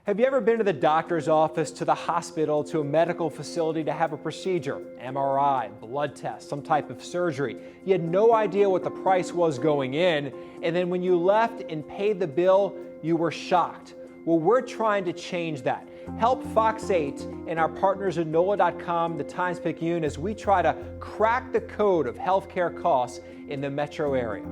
Have you ever been to the doctor's office, to the hospital, to a medical facility to have a procedure, MRI, blood test, some type of surgery? You had no idea what the price was going in, and then when you left and paid the bill, you were shocked. Well, we're trying to change that. Help Fox 8 and our partners at NOLA.com, the Times-Picayune, as we try to crack the code of healthcare costs in the metro area.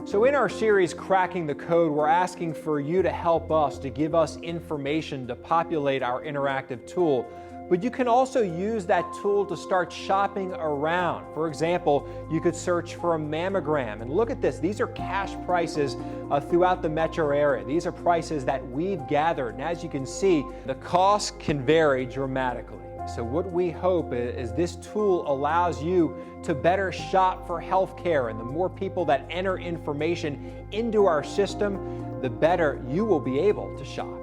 So in our series, Cracking the Code, we're asking for you to help us, to give us information to populate our interactive tool. But you can also use that tool to start shopping around. For example, you could search for a mammogram. And look at this, these are cash prices throughout the metro area. These are prices that we've gathered. And as you can see, the costs can vary dramatically. So what we hope is this tool allows you to better shop for health care, and the more people that enter information into our system, the better you will be able to shop.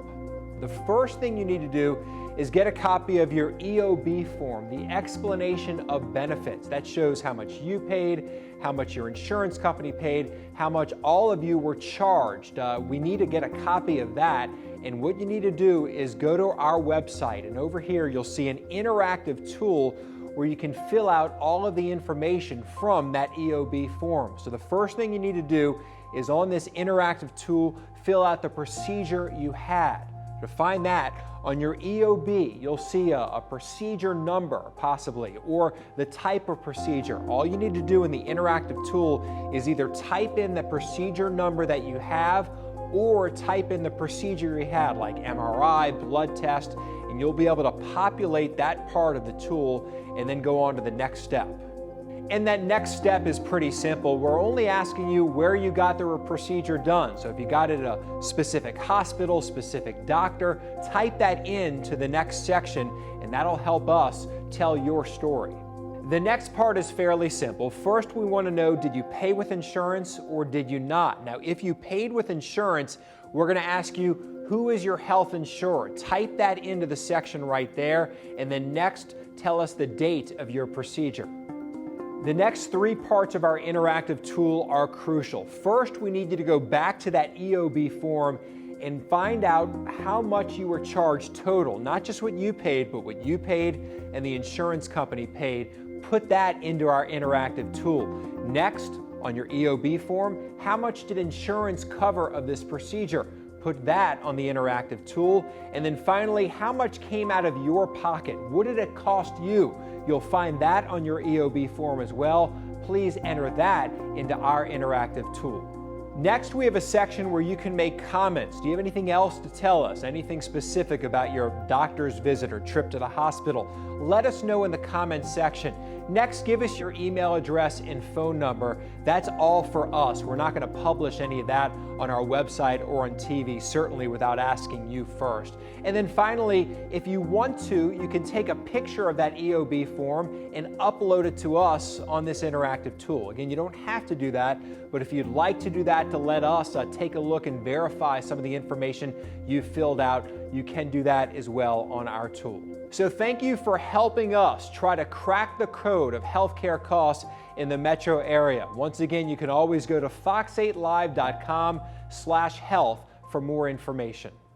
The first thing you need to do is get a copy of your EOB form, the explanation of benefits. That shows how much you paid, how much your insurance company paid, how much all of you were charged. We need to get a copy of that. And what you need to do is go to our website, and over here you'll see an interactive tool where you can fill out all of the information from that EOB form. So the first thing you need to do is on this interactive tool, fill out the procedure you had. To find that on your EOB, you'll see a procedure number possibly, or the type of procedure. All you need to do in the interactive tool is either type in the procedure number that you have or type in the procedure you had, like MRI, blood test, and you'll be able to populate that part of the tool and then go on to the next step. And that next step is pretty simple. We're only asking you where you got the procedure done. So if you got it at a specific hospital, specific doctor, type that into the next section, and that'll help us tell your story. The next part is fairly simple. First, we want to know, did you pay with insurance or did you not? Now, if you paid with insurance, we're going to ask you, who is your health insurer? Type that into the section right there, and then next, tell us the date of your procedure. The next three parts of our interactive tool are crucial. First, we need you to go back to that EOB form and find out how much you were charged total, not just what you paid, but what you paid and the insurance company paid. Put that into our interactive tool. Next, on your EOB form, how much did insurance cover of this procedure? Put that on the interactive tool. And then finally, how much came out of your pocket? What did it cost you? You'll find that on your EOB form as well. Please enter that into our interactive tool. Next, we have a section where you can make comments. Do you have anything else to tell us? Anything specific about your doctor's visit or trip to the hospital? Let us know in the comments section. Next, give us your email address and phone number. That's all for us. We're not going to publish any of that on our website or on TV, certainly without asking you first. And then finally, if you want to, you can take a picture of that EOB form and upload it to us on this interactive tool. Again, you don't have to do that, but if you'd like to do that to let us take a look and verify some of the information you've filled out, you can do that as well on our tool. So thank you for helping us try to crack the code of healthcare costs in the metro area. Once again, you can always go to fox8live.com/health for more information.